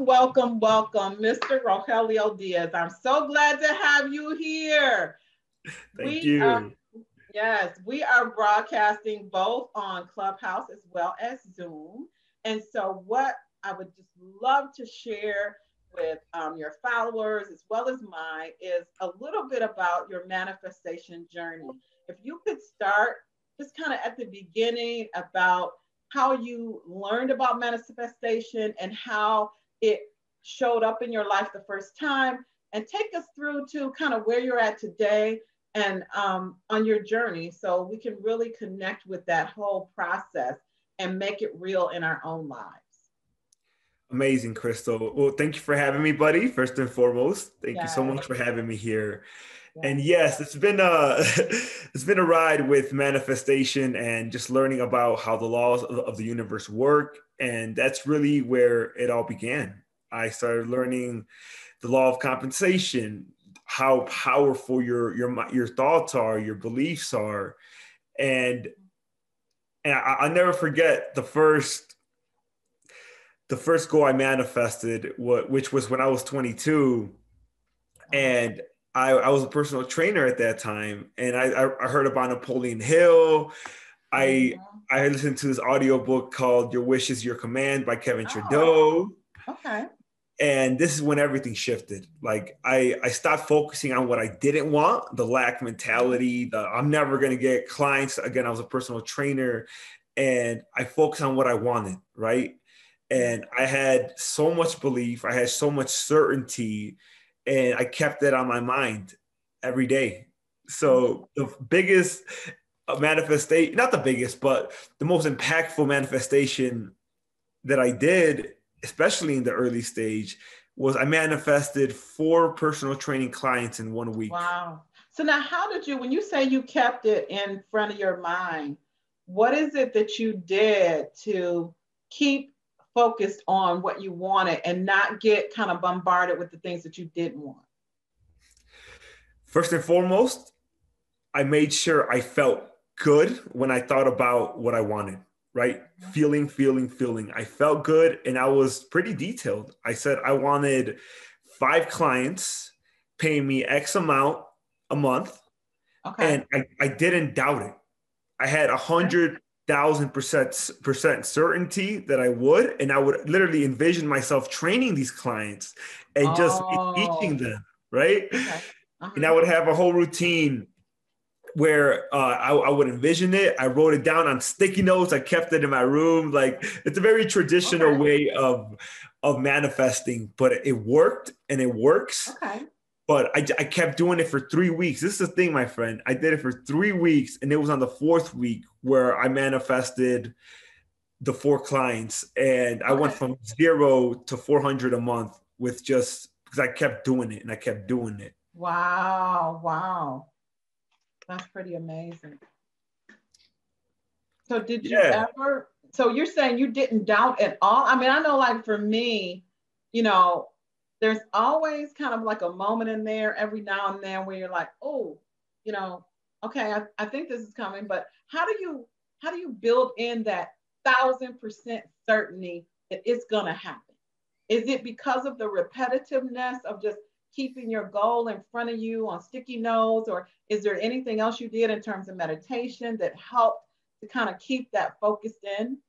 welcome, Mr. Rogelio Diaz. I'm so glad to have you here. Thank We are, you. yes, we are broadcasting both on Clubhouse as well as Zoom. And so, what I would just love to share with your followers as well as mine is a little bit about your manifestation journey. If you could start just kind of at the beginning about how you learned about manifestation and how it showed up in your life the first time, and take us through to kind of where you're at today and on your journey so we can really connect with that whole process and make it real in our own lives. Amazing, Crystal. Well, thank you for having me, buddy. First and foremost, thank you so Yes, much for having me here. And yes. yes, it's been a it's been a ride with manifestation and just learning about how the laws of the universe work. And that's really where it all began. I started learning the law of compensation, how powerful your thoughts are, your beliefs are, and I'll never forget the first goal I manifested, which was when I was 22, and I was a personal trainer at that time, and I heard about Napoleon Hill. I Mhm. I listened to this audiobook called Your Wish is Your Command by Kevin Oh, Trudeau. okay. And this is when everything shifted. Like I stopped focusing on what I didn't want, the lack Mhm. mentality, the I'm never gonna get clients. Again, I was a personal trainer, and I focused on what I wanted, right? And I had so much belief, I had so much certainty, and I kept that on my mind every day. Mhm. So the biggest manifestation, not the biggest, but the most impactful manifestation that I did, especially in the early stage, was I manifested 4 personal training clients in 1 week. Wow. So now, how did you, when you say you kept it in front of your mind, what is it that you did to keep focused on what you wanted and not get kind of bombarded with the things that you didn't want? First and foremost, I made sure I felt good when I thought about what I wanted, right? Feeling. I felt good, and I was pretty detailed. I said I wanted 5 clients paying me X amount a month, Okay. and I didn't doubt it. I had 100,000% certainty that I would, and I would literally envision myself training these clients and just teaching Oh, them, right? okay. And Uh-huh. I would have a whole routine where I would envision it. I wrote it down on sticky notes. I kept it in my room. Like it's a very traditional Okay. way of manifesting, but it worked and it works. Okay. But I kept doing it for 3 weeks. This is the thing, my friend. I did it for 3 weeks, and it was on the 4th week where I manifested the 4 clients, and I went Okay. from 0 to 400 a month with just because I kept doing it and I kept doing it. Wow. Wow. That's pretty amazing. So did you Yeah. ever, so you're saying you didn't doubt at all? I mean, I know like for me, you know, there's always kind of like a moment in there every now and then where you're like, oh, you know, okay, I think this is coming, but how do you build in that 1,000% certainty that it's gonna happen? Is it because of the repetitiveness of just keeping your goal in front of you on sticky notes, or is there anything else you did in terms of meditation that helped to kind of keep that focused in?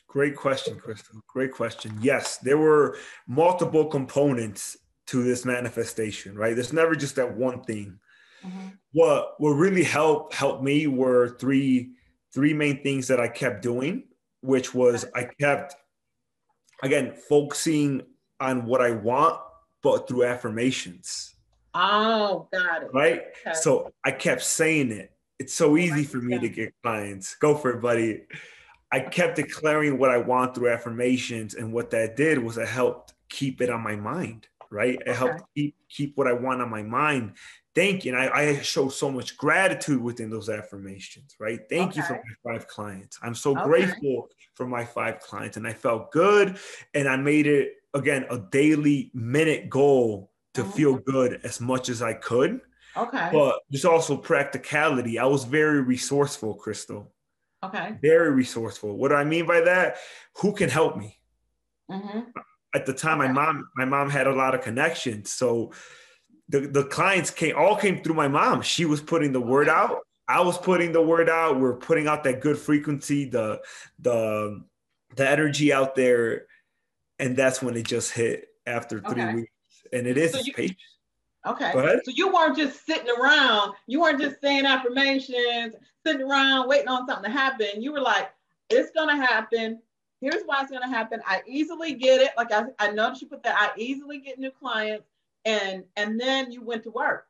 Great question, Crystal. Great question. Yes, there were multiple components to this manifestation, right? There's never just that one thing. Mhm. What really helped me were three main things that I kept doing, which was Okay. I kept again focusing on what I want, but through affirmations, Oh, got it. right? Okay. So I kept saying it. It's so I'll easy write for this me to down. get clients. Go for it, buddy. I Okay. kept declaring what I want through affirmations, and what that did was it helped keep it on my mind, right? It Okay. helped keep what I want on my mind. Thank you. And I show so much gratitude within those affirmations, right? Thank you for Okay. my 5 clients. I'm so Okay. grateful for my 5 clients. And I felt good. And I made it, again, a daily minute goal to Mhm. feel good as much as I could. Okay. But there's also practicality. I was very resourceful, Crystal. Okay. Very resourceful. What do I mean by that? Who can help me? Mhm. At the time, Okay. my mom had a lot of connections. So the clients came through my mom. She was putting the word Okay. out. I was putting the word out. We're putting out that good frequency, the the energy out there. And that's when it just hit after three Okay. weeks. And So it's you patient. okay. Go ahead. So you weren't just sitting around. You weren't just saying affirmations, sitting around waiting on something to happen. You were like, it's gonna happen. Here's why it's gonna happen. I easily get it. Like I noticed you put that. I easily get new clients, and then you went to work.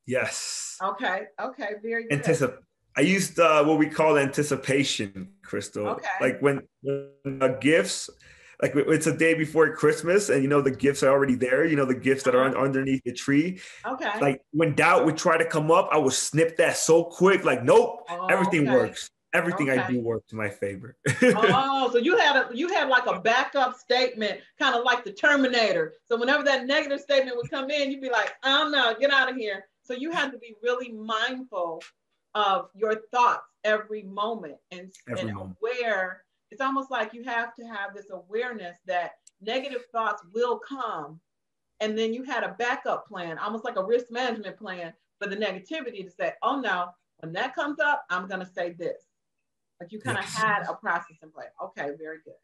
Yes. Okay. Okay. Very good. Anticip- I used what we call anticipation, Crystal. Okay. Like when gifts, like it's a day before Christmas, and the gifts are already there. The gifts that are Uh-huh. underneath the tree. Okay. Like when doubt would try to come up, I would snip that so quick. Like, nope, Oh, everything okay. works. Everything I do Okay. works in my favor. Oh, so you had like a backup statement, kind of like the Terminator. So whenever that negative statement would come in, you'd be like, "Oh no, get out of here." So you had to be really mindful of your thoughts every moment and Every moment. aware. It's almost like you have to have this awareness that negative thoughts will come, and then you had a backup plan, almost like a risk management plan for the negativity to say, "Oh no, when that comes up, I'm going to say this." Like you kind of Yes. had a process in place. Okay, very good.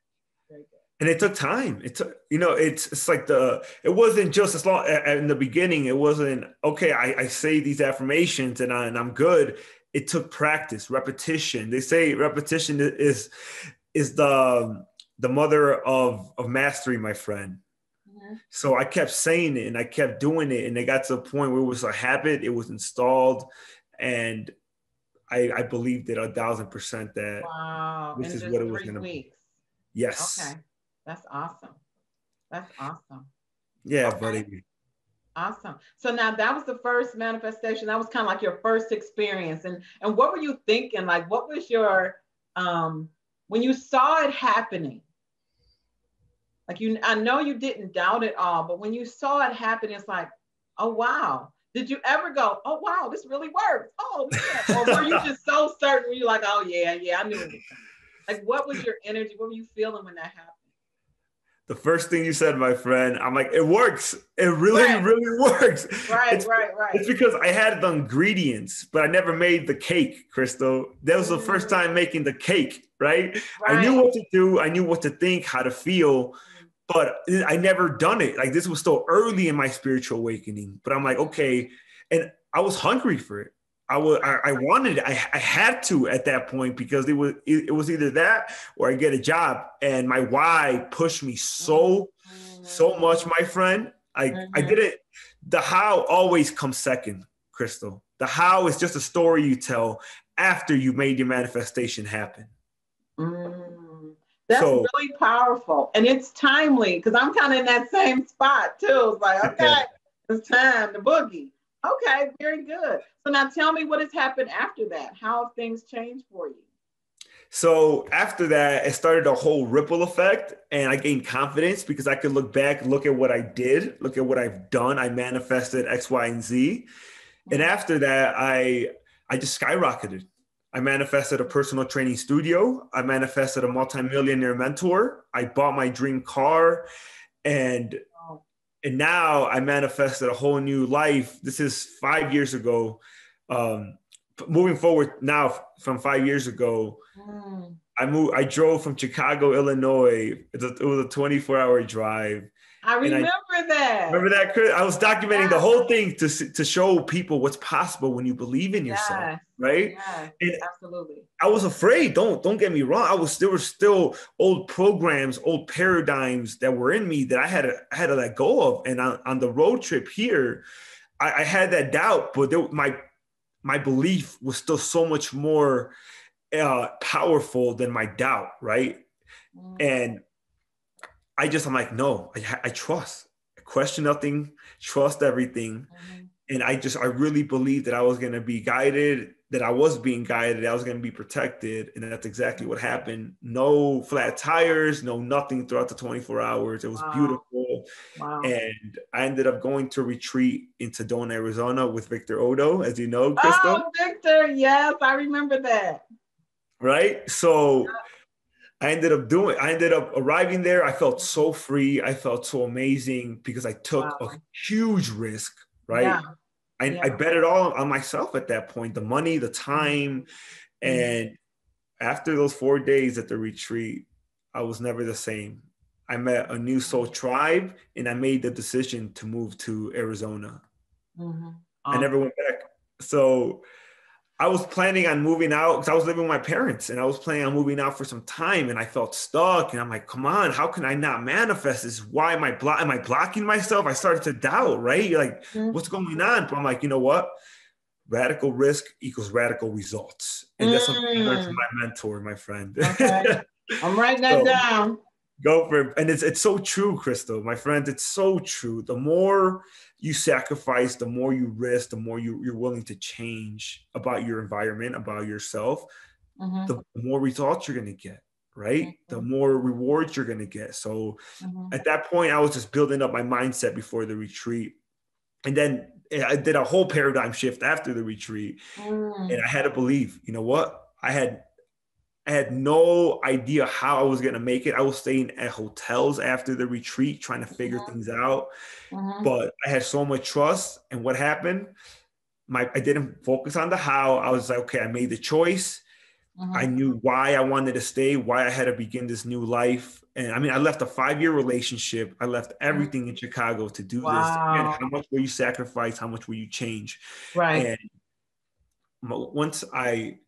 Very good. And it took time. It took, it's like it wasn't just as long in the beginning. It wasn't, okay, I say these affirmations and I'm good. It took practice, repetition. They say repetition is the mother of mastery, my friend. Mm-hmm. So I kept saying it and I kept doing it. And it got to a point where it was a habit, it was installed. And I believed it 1,000% that Wow. this In is just what it was three going to be. weeks. Yes. Okay. That's awesome. That's awesome. Yeah, Okay. buddy. Awesome. So now that was the first manifestation. That was kind of like your first experience. And what were you thinking? Like what was your when you saw it happening? Like I know you didn't doubt it all, but when you saw it happen, it's like, oh wow. Did you ever go, oh wow, this really works? Oh man. Or were you just so certain? Were you like, oh yeah, yeah, I knew it was coming? Like what was your energy? What were you feeling when that happened? The first thing you said, my friend, I'm like, it works. It really, Right, really works. right, It's right, right. it's because I had the ingredients, but I never made the cake, Crystal. That was the first Mm, time making the cake, right? I knew right. what to do. I knew what to think, how to feel, but I never done it. Like this was still early in my spiritual awakening. But I'm like, okay. And I was hungry for it. I wanted it. I had to at that point because it was either that or I get a job. And my why pushed me so Mm-hmm. much, my friend. I Mm-hmm. did it. The how always comes second, Crystal. The how is just a story you tell after you made your manifestation happen. Mm. That's So really powerful. And it's timely because I'm kind of in that same spot too. It's like, okay, it's time to boogie. Okay, very good. So now tell me what has happened after that. How have things changed for you? So after that, it started a whole ripple effect, and I gained confidence because I could look back, look at what I did, look at what I've done. I manifested X, Y, and Z, and Mm. after that, I just skyrocketed. I manifested a personal training studio. I manifested a multimillionaire mentor. I bought my dream car, and Oh. and now I manifested a whole new life. This is 5 years ago. Um, Moving forward now from 5 years ago, Mm. I drove from Chicago, Illinois. It was a 24-hour drive, I and I remember that. remember that, Chris. I was documenting the Yes, whole thing to show people what's possible when you believe in yourself, yes, right? yes, And absolutely. I was afraid. Don't get me wrong. There were still old programs, old paradigms that were in me that I had to let go of. And on the road trip here, I had that doubt, but my belief was still so much more powerful than my doubt, right? Mm. And I'm like, no, I trust. I question nothing, trust everything. Mhm. And I really believed that I was going to be guided, that I was being guided, I was going to be protected. And that's exactly what happened. No flat tires, no nothing throughout the 24 hours. It was Wow, beautiful. wow. And I ended up going to a retreat in Sedona, Arizona with Victor Odo, as you know, Crystal, Oh, Victor, yes, I remember that. right? So I ended up arriving there. I felt so free. I felt so amazing because I took a Wow. huge risk, Yeah. right? I Yeah. bet it all on myself at that point, the money, the Mhm. time. Mhm. And after those 4 days at the retreat, I was never the same. I met a new soul tribe and I made the decision to move to Arizona. Mhm. I never Awesome. went back. So I was planning on moving out because I was living with my parents and I was planning on moving out for some time and I felt stuck and I'm like, come on, how can I not manifest this? Why am I blocking myself? I started to doubt, right? You're like, Mhm. what's going on? But I'm like, you know what? Radical risk equals radical results. And that's something I learned from Mm. my mentor, my friend. Okay. I'm writing that So down. go for it. And it's so true, Crystal, my friend. It's so true. The more you sacrifice, the more you risk, the more you're willing to change about your environment, about yourself, Mhm. the more results you're going to get, right? The Mhm. more rewards you're going to get. So Mhm. at that point, I was just building up my mindset before the retreat. And then I did a whole paradigm shift after the retreat. And Mm. I had to believe, you know what? I had no idea how I was going to make it. I was staying at hotels after the retreat, trying to figure Mhm. things out. Mhm. But I had so much trust. And what happened? I didn't focus on the how. I was like, okay, I made the choice. I Mhm. knew why I wanted to stay, why I had to begin this new life. And I mean, I left a 5-year relationship. I left Mhm. everything in Chicago to do this. Again, Wow. how much will you sacrifice? How much will you change? Right. And once I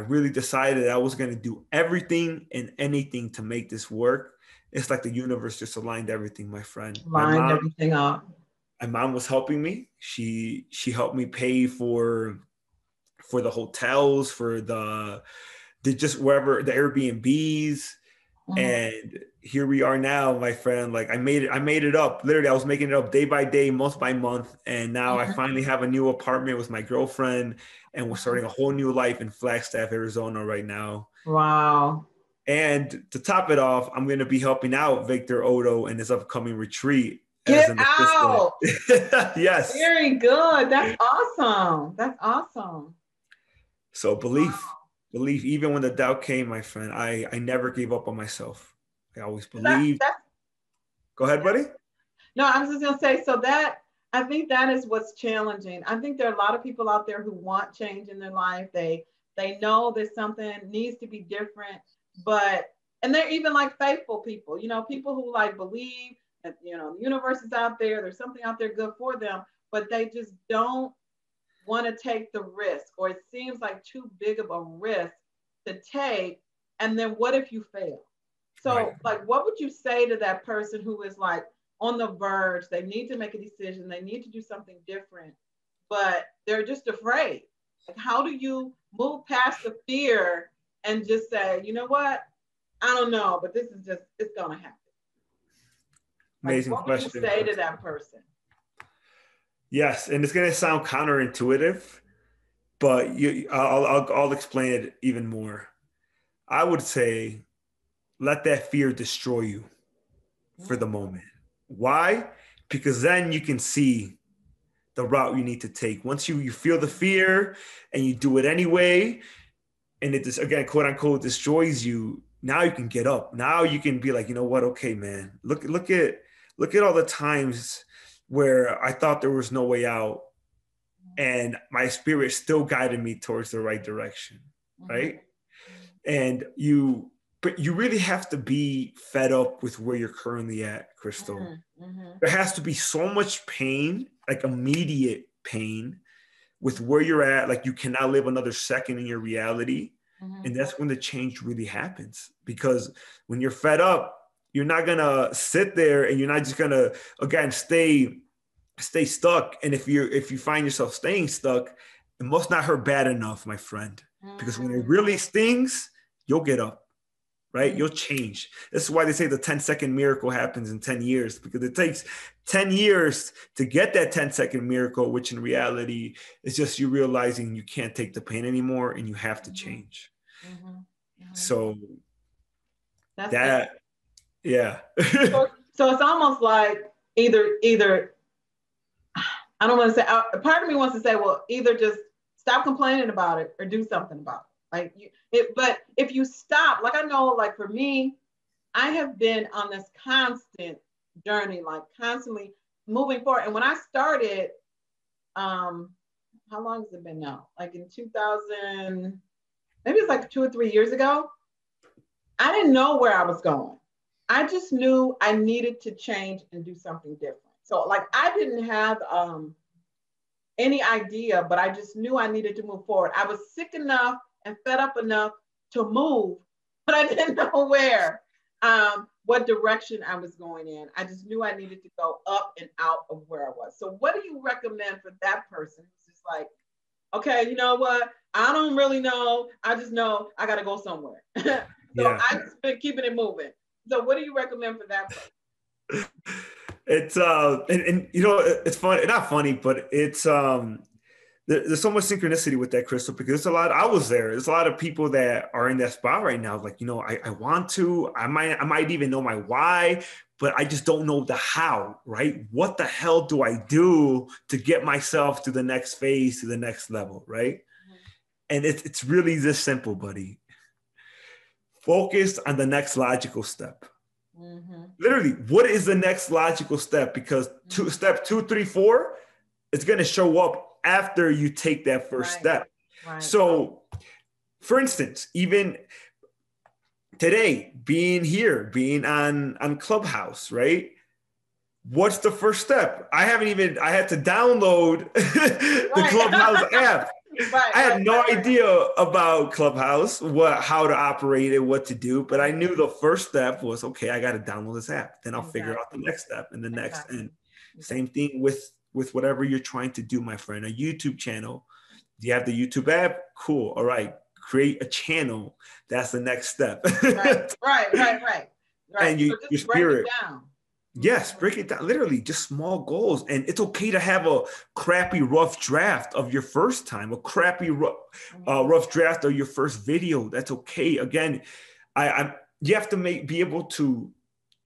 really decided I was going to do everything and anything to make this work, it's like the universe just aligned everything, my friend. Lined everything up. My mom was helping me. She helped me pay for the hotels, for the just wherever the Airbnbs. Mhm. And here we are now, my friend. Like I made it up. Literally, I was making it up day by day, month by month. And now I Mhm. finally have a new apartment with my girlfriend, and we're Mhm. starting a whole new life in Flagstaff, Arizona right now. Wow. And to top it off, I'm going to be helping out Victor Odo in his upcoming retreat as Get an assistant. out. Yes. Very good. That's awesome. That's awesome. So believe, even when the doubt came, my friend, I never gave up on myself. I always That, believed. that's Go ahead, buddy. no, I was just gonna say, so that I think that is what's challenging. I think there are a lot of people out there who want change in their life. They know that something needs to be different, but and they're even like faithful people, people who like believe that the universe is out there, there's something out there good for them, but they just don't want to take the risk, or it seems like too big of a risk to take. And then what if you fail? Right. So, like, what would you say to that person who is like on the verge? They need to make a decision, they need to do something different, but they're just afraid. Like, how do you move past the fear and just say, you know what? I don't know, but this is just, it's going to happen. Like, Amazing what would you question, say to Chris. that person? Yes, and it's going to sound counterintuitive, but I'll explain it even more. I would say let that fear destroy you for the Mm-hmm. moment. Why? Because then you can see the route you need to take. Once you feel the fear and you do it anyway, and it just again quote unquote destroys you, now you can get up. Now you can be like, you know what? Okay, man. Look at all the times where I thought there was no way out, and my spirit still guided me towards the right direction, Mm-hmm. right? And but you really have to be fed up with where you're currently at, Crystal. Mm-hmm. There has to be so much pain, like immediate pain, with where you're at. Like you cannot live another second in your reality. Mm-hmm. And that's when the change really happens. Because when you're fed up, you're not gonna sit there and you're not just gonna again stay stuck. And if you find yourself staying stuck, it must not hurt bad enough, my friend. Because when it really stings, you'll get up, right? Mm-hmm. You'll change. This is why they say the 10-second miracle happens in 10 years, because it takes 10 years to get that 10-second miracle, which in reality is just you realizing you can't take the pain anymore and you have to Mm-hmm. change. Mm-hmm. Mm-hmm. So That's it. that, yeah. So it's almost like either I don't want to say. Part of me wants to say, well, either just stop complaining about it or do something about Like but if you stop, like I know, like for me, I have been on this constant journey, like constantly moving forward. And when I started, how long has it been now? Like in 2000, maybe it's like 2 or 3 years ago. I didn't know where I was going. I just knew I needed to change and do something different. So like I didn't have any idea, but I just knew I needed to move forward. I was sick enough and fed up enough to move, but I didn't know where, what direction I was going in. I just knew I needed to go up and out of where I was. So what do you recommend for that person who's just like, okay, you know what? I don't really know. I just know I got to go somewhere. So Yeah. I've been keeping it moving. So what do you recommend for that person? It's and you know, it's funny, not funny, but it's there's so much synchronicity with that, Crystal, because there's a lot. I was there. There's a lot of people that are in that spot right now. Like, you know, I want to. I might even know my why, but I just don't know the how. Right? What the hell do I do to get myself to the next phase, to the next level? Right? Mm-hmm. And it's really this simple, buddy. Focus on the next logical step. Mm-hmm. Literally, what is the next logical step? Because step 2, 3, 4 is going to show up after you take that first step. Right. So, for instance, even today, being here, being on Clubhouse, right? What's the first step? I had to download the Clubhouse app. I had no idea about Clubhouse, how to operate it, what to do, but I knew the first step was, okay, I got to download this app. Then I'll figure out the next step and the next. And same thing with whatever you're trying to do, my friend. A YouTube channel. Do you have the YouTube app? Cool. All right. Create a channel. That's the next step. Right. And so your spirit. Break it down. Yes, break it down. Literally, just small goals. And it's okay to have a crappy, rough draft of your first time, a crappy, rough draft of your first video. That's okay. Again, you have to be able to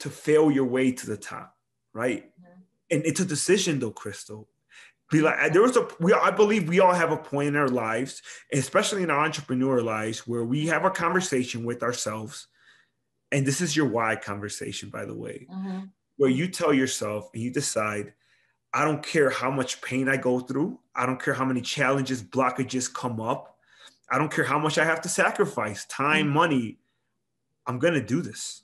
fail your way to the top, right? Mm-hmm. And it's a decision, though, Crystal. Be like, I believe we all have a point in our lives, especially in our entrepreneur lives, where we have a conversation with ourselves. And this is your why conversation, by the way. Mm-hmm. Where you tell yourself and you decide, I don't care how much pain I go through. I don't care how many challenges, blockages come up. I don't care how much I have to sacrifice, time, money. I'm going to do this.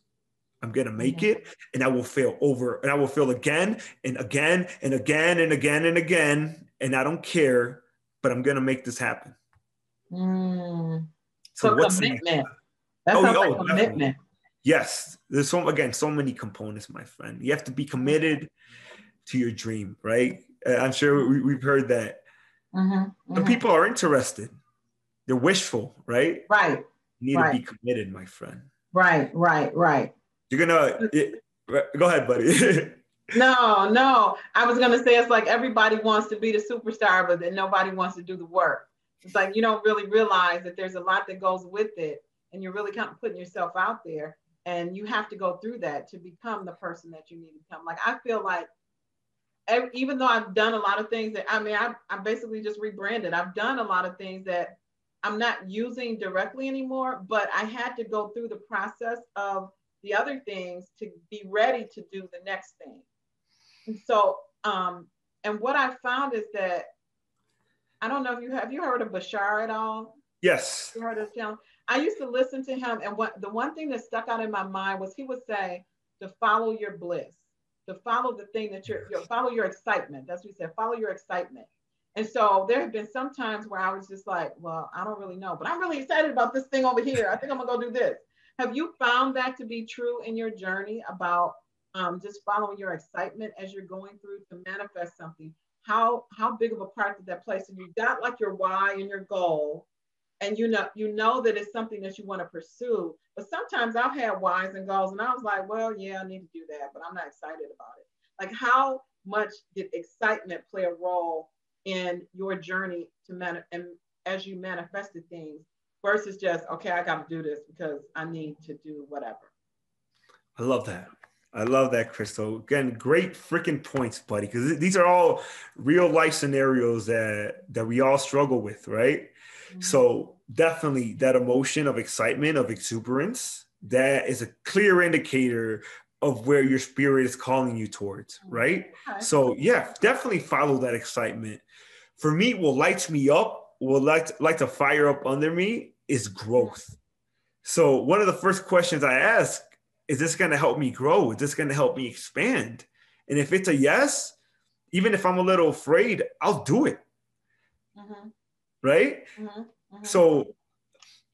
I'm going to make it, and I will fail over, and I will fail again and again and again and again and again. And I don't care, but I'm going to make this happen. So what's commitment? That sounds like commitment. Definitely. Yes, there's so many components, my friend. You have to be committed to your dream, right? I'm sure we've heard that. But people are interested. They're wishful, right? Right. You need to be committed, my friend. Right. You're gonna go ahead, buddy. No. I was gonna say it's like everybody wants to be the superstar, but then nobody wants to do the work. It's like you don't really realize that there's a lot that goes with it, and you're really kind of putting yourself out there. And you have to go through that to become the person that you need to become. Like, I feel like even though I've done a lot of things that, I'm basically just rebranded. I've done a lot of things that I'm not using directly anymore, but I had to go through the process of the other things to be ready to do the next thing. And so, and what I found is that, I don't know if have you heard of Bashar at all? Yes. You heard of him? I used to listen to him, and the one thing that stuck out in my mind was he would say to follow your bliss, to follow the thing that follow your excitement. That's what he said, follow your excitement. And so there have been some times where I was just like, well, I don't really know, but I'm really excited about this thing over here. I think I'm gonna go do this. Have you found that to be true in your journey about just following your excitement as you're going through to manifest something? How big of a part did that play? So you got like your why and your goal, and you know that it's something that you want to pursue. But sometimes I've had whys and goals, and I was like, well, yeah, I need to do that, but I'm not excited about it. Like, how much did excitement play a role in your journey to and as you manifested things, versus just, okay, I got to do this because I need to do whatever? I love that, Crystal. Again, great freaking points, buddy, because these are all real life scenarios that we all struggle with, right? Mm-hmm. So definitely that emotion of excitement, of exuberance, that is a clear indicator of where your spirit is calling you towards, right? Okay. So yeah, definitely follow that excitement. For me, what lights me up, what like to fire up under me is growth. So one of the first questions I ask is this going to help me grow? Is this going to help me expand? And if it's a yes, even if I'm a little afraid, I'll do it. Mm-hmm. Right? Mm-hmm. Mm-hmm. So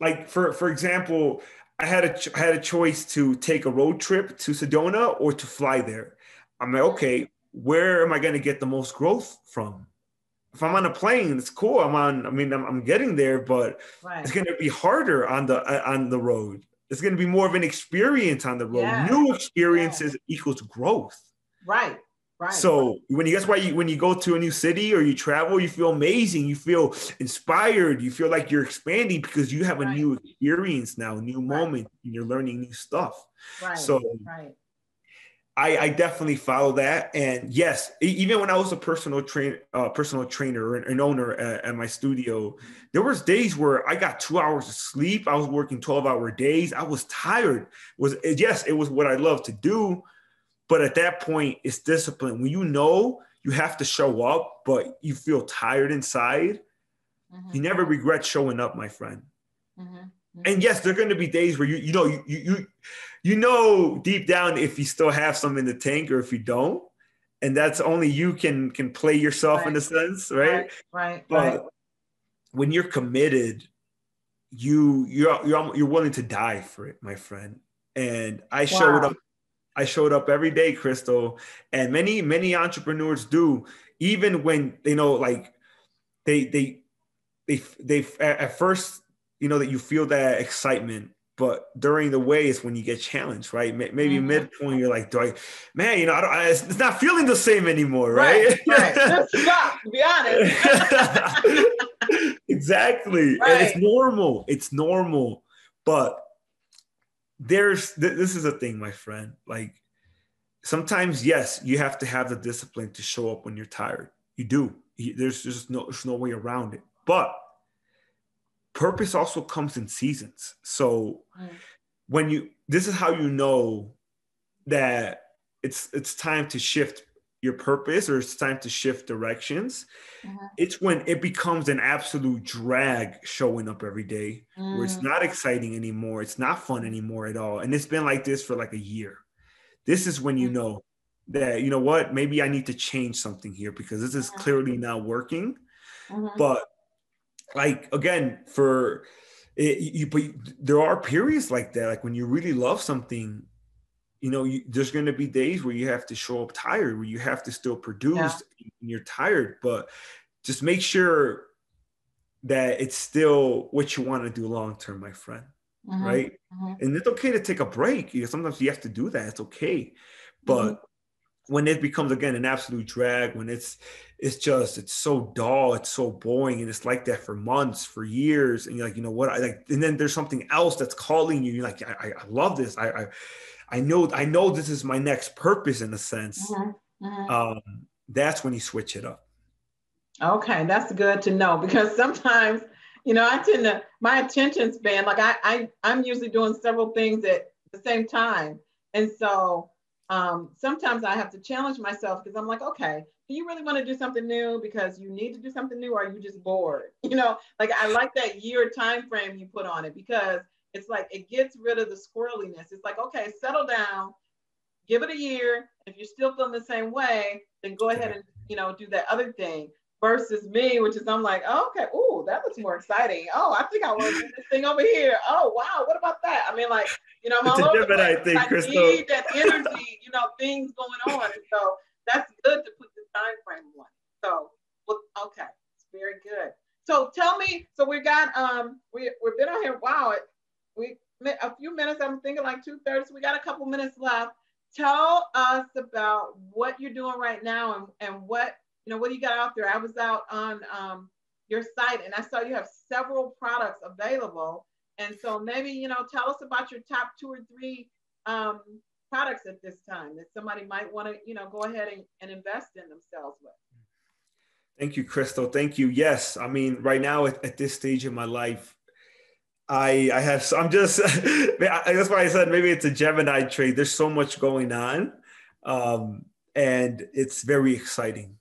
like for example, I had a choice to take a road trip to Sedona or to fly there. I'm like, okay, where am I going to get the most growth from? If I'm on a plane, it's cool. I'm getting there, but it's Right. going to be harder on the road. It's going to be more of an experience on the road. Yes. New Yes. experiences equals growth. Right. Right. So when you go to a new city or you travel, you feel amazing. You feel inspired. You feel like you're expanding because you have a Right. new experience now, a new Right. moment, and you're learning new stuff. Right. So Right. I definitely follow that. And yes, even when I was a personal trainer and owner at my studio, there was days where I got 2 hours of sleep. I was working 12-hour days. I was tired. Yes, it was what I love to do. But at that point, it's discipline. When you know you have to show up, but you feel tired inside, Mm-hmm. you never regret showing up, my friend. Mm-hmm. And Mm-hmm. yes, there are going to be days where you know deep down if you still have some in the tank or if you don't, and that's only you can play yourself in Right. a sense, Right. right? Right. Right. But when you're committed, you're willing to die for it, my friend. And Wow. I showed up every day, Crystal, and many entrepreneurs do, even when they know like they they they at first that you feel that excitement, but during the way is when you get challenged, right? Maybe Mm-hmm. midpoint you're like, do I, man, it's not feeling the same anymore, Right. right? Right. Just stop. To be honest. Exactly, and it's Right. normal. It's normal, but this is a thing, my friend. Like sometimes, yes, you have to have the discipline to show up when you're tired. You do. There's no way around it. But purpose also comes in seasons. So Mm-hmm. this is how you know that it's time to shift your purpose or it's time to shift directions. It's when it becomes an absolute drag showing up every day where it's not exciting anymore. It's not fun anymore at all. And it's been like this for like a year. This is when you know that, you know what, maybe I need to change something here because this is clearly not working. Mm-hmm. But like, again, but there are periods like that. Like when you really love something, there's going to be days where you have to show up tired, where you have to still Yeah. produce and you're tired, but just make sure that it's still what you want to do long term, my friend. Mm-hmm. Right. Mm-hmm. And it's okay to take a break. Sometimes you have to do that. It's okay. Mm-hmm. But when it becomes again an absolute drag, when it's so dull, it's so boring, and it's like that for months, for years, and you're like, you know what, I like, and then there's something else that's calling you. You're like, I love this. I know this is my next purpose in a sense. Mm-hmm. Mm-hmm. Um, that's when you switch it up. Okay, that's good to know because sometimes, I tend to my attention span, like I'm usually doing several things at the same time. And so sometimes I have to challenge myself because I'm like, okay, do you really want to do something new because you need to do something new or are you just bored? Like I like that year time frame you put on it because it's like it gets rid of the squirreliness. It's like, okay, settle down, give it a year. If you're still feeling the same way, then go ahead Yeah. and do that other thing. Versus me, which is I'm like, oh, okay, oh, that looks more exciting. Oh, I think I want to do this thing over here. Oh, wow, what about that? I mean, like, I'm It's all a over the place. Gemini thing, I Crystal. need that energy, things going on. And so that's good to put the time frame on. So, well, okay, it's very good. So tell me, so we got we've been on here. Wow, we a few minutes. I'm thinking like 2:30. So we got a couple minutes left. Tell us about what you're doing right now and what do you got out there? I was out on your site and I saw you have several products available. And so maybe, tell us about your top two or three um, products at this time that somebody might want to, go ahead and invest in themselves with. Thank you, Crystal. Thank you. Yes, I mean, right now at this stage in my life, I have, so I'm just, that's why I said maybe it's a Gemini trait. There's so much going on. And it's very exciting.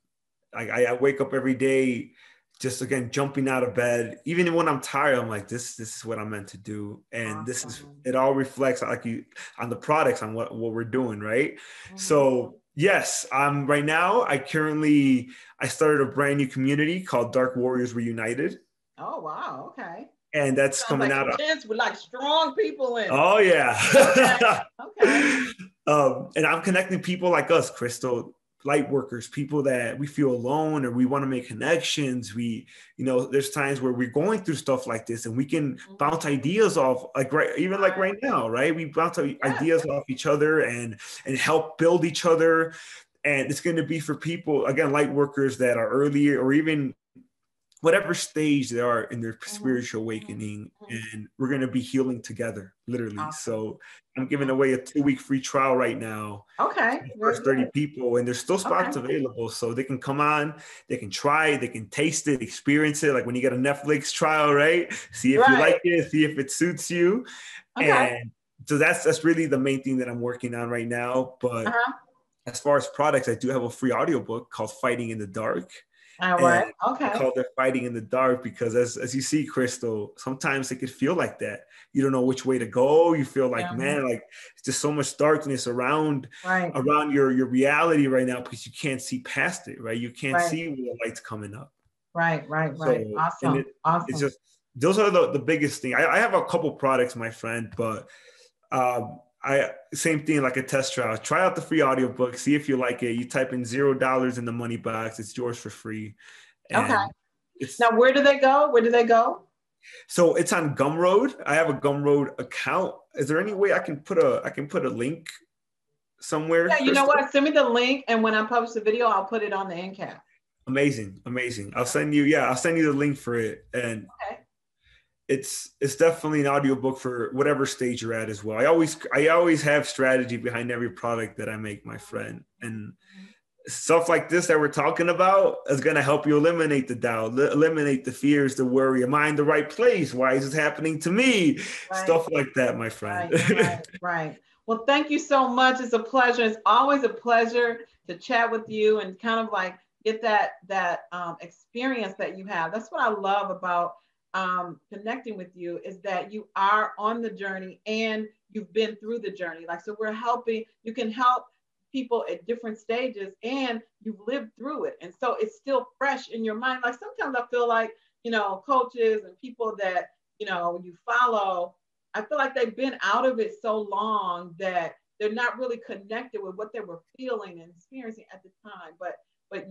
I wake up every day just again jumping out of bed. Even when I'm tired, I'm like, this is what I'm meant to do. And this is Awesome. it all reflects like you on the products, on what we're doing, right? Hmm. So yes, I'm right now, I started a brand new community called Dark Warriors Reunited. Oh, wow. Okay. And that's Sounds coming like out of, intense with like strong people in it. oh Okay. yeah. Okay. And I'm connecting people like us, Crystal, light workers, people that we feel alone or we want to make connections. There's times where we're going through stuff like this and we can Hmm. bounce ideas off, like even like Right. right now, right? We bounce Yes. ideas off each other and help build each other. And it's going to be for people, again, light workers that are earlier or even whatever stage they are in their Hmm. spiritual Hmm. awakening, Hmm. and we're going to be healing together, literally. Awesome. So I'm giving Awesome. away a 2-week free trial right now Okay. for the Very first 30 good. people, and there's still Okay. spots available, so they can come on, they can try it, they can taste it, experience it, like when you get a Netflix trial, right? See if you Right. like it, see if it suits you. Okay. And so that's really the main thing that I'm working on right now. But Uh-huh. as far as products, I do have a free audiobook called Fighting in the Dark. All And right. I Okay. call it fighting in the dark because as you see, Crystal, sometimes it could feel like that. You don't know which way to go. You feel like, Yeah. man, like it's just so much darkness around Right. around your reality right now because you can't see past it, right? You can't Right. see where the light's coming up. Right. Right. Right. So and Awesome. it's Awesome. just those are the biggest thing. I have a couple products, my friend, but I same thing like a test trial. Try out the free audiobook, see if you like it. You type in $0 in the money box, it's yours for free. Okay. And it's Now, where do they go? Where do they go? so it's on Gumroad. I have a Gumroad account. Is there any way I can put a link somewhere, Yeah, you know Crystal? what? Send me the link, and when I post the video, I'll put it on the end cap. Amazing, amazing. I'll send you the link for it. And Okay. it's definitely an audiobook for whatever stage you're at as well. I always have strategy behind every product that I make, my friend. And Mhm. stuff like this that we're talking about is going to help you eliminate the doubt, eliminate the fears, the worry. Am I in the right place? Why is this happening to me? Right. Stuff like that, my friend. Right. Right. Right. Well, thank you so much. It's a pleasure. It's always a pleasure to chat with you and kind of like get that experience that you have. That's what I love about connecting with you is that you are on the journey and you've been through the journey. Like so, we're helping. You can help people at different stages, and you've lived through it, and so it's still fresh in your mind. Like sometimes I feel like coaches and people that you follow, I feel like they've been out of it so long that they're not really connected with what they were feeling and experiencing at the time. But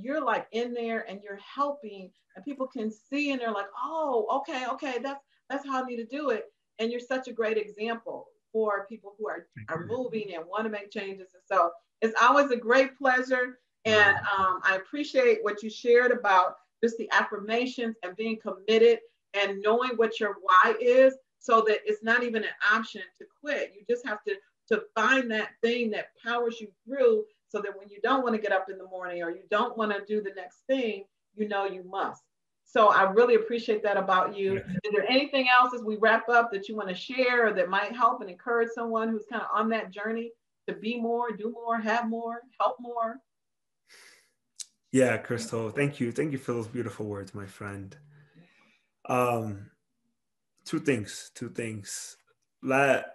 you're like in there and you're helping, and people can see and they're like, oh, okay, okay, that's how I need to do it. And you're such a great example for people who are moving and want to make changes. And so it's always a great pleasure. And I appreciate what you shared about just the affirmations and being committed and knowing what your why is so that it's not even an option to quit. You just have to find that thing that powers you through so that when you don't want to get up in the morning or you don't want to do the next thing, you know you must. So I really appreciate that about you. Is there anything else as we wrap up that you want to share or that might help and encourage someone who's kind of on that journey to be more, do more, have more, help more? Yeah, Crystal, thank you for those beautiful words, my friend. Um, two things. Let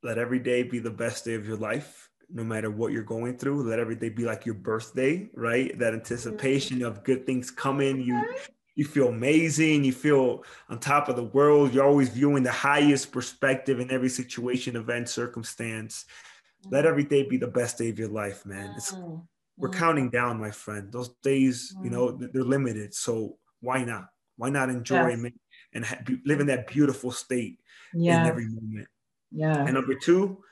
let every day be the best day of your life, no matter what you're going through. Let every day be like your birthday, right? That anticipation of good things coming. You feel amazing. You feel on top of the world. You're always viewing the highest perspective in every situation, event, circumstance. Let every day be the best day of your life, man. We're counting down, my friend. Those days, they're limited. So why not? Why not enjoy Yes. and live in that beautiful state in Yes. every moment? And Yes. number two,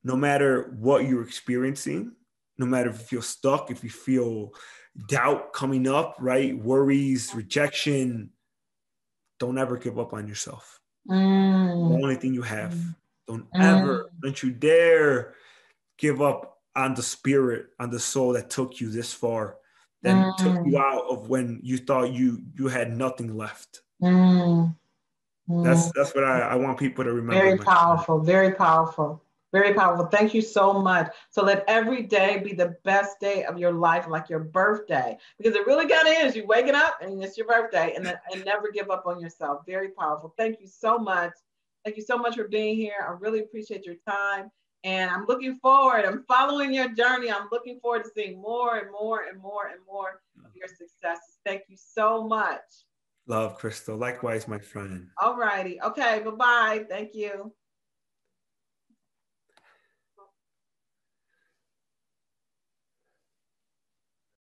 no matter what you're experiencing, no matter if you feel stuck, if you feel doubt coming up, right? Worries, rejection, don't ever give up on yourself. The Mm, only thing you have. mm, mm, Don't you dare give up on the spirit, on the soul that took you this far, that took you mm, out of when you thought you had nothing left. mm. Mm. That's what I want people to remember, Very my friend. powerful, very powerful, very powerful. Thank you so much. So let every day be the best day of your life, like your birthday, because it really kind of is. You waking up and it's your birthday, and then and never give up on yourself. Very powerful. Thank you so much. Thank you so much for being here. I really appreciate your time, and I'm looking forward. I'm following your journey. I'm looking forward to seeing more and more and more and more of your successes. Thank you so much. Love, Crystal. Likewise, my friend. All righty. Okay. Bye bye. Thank you.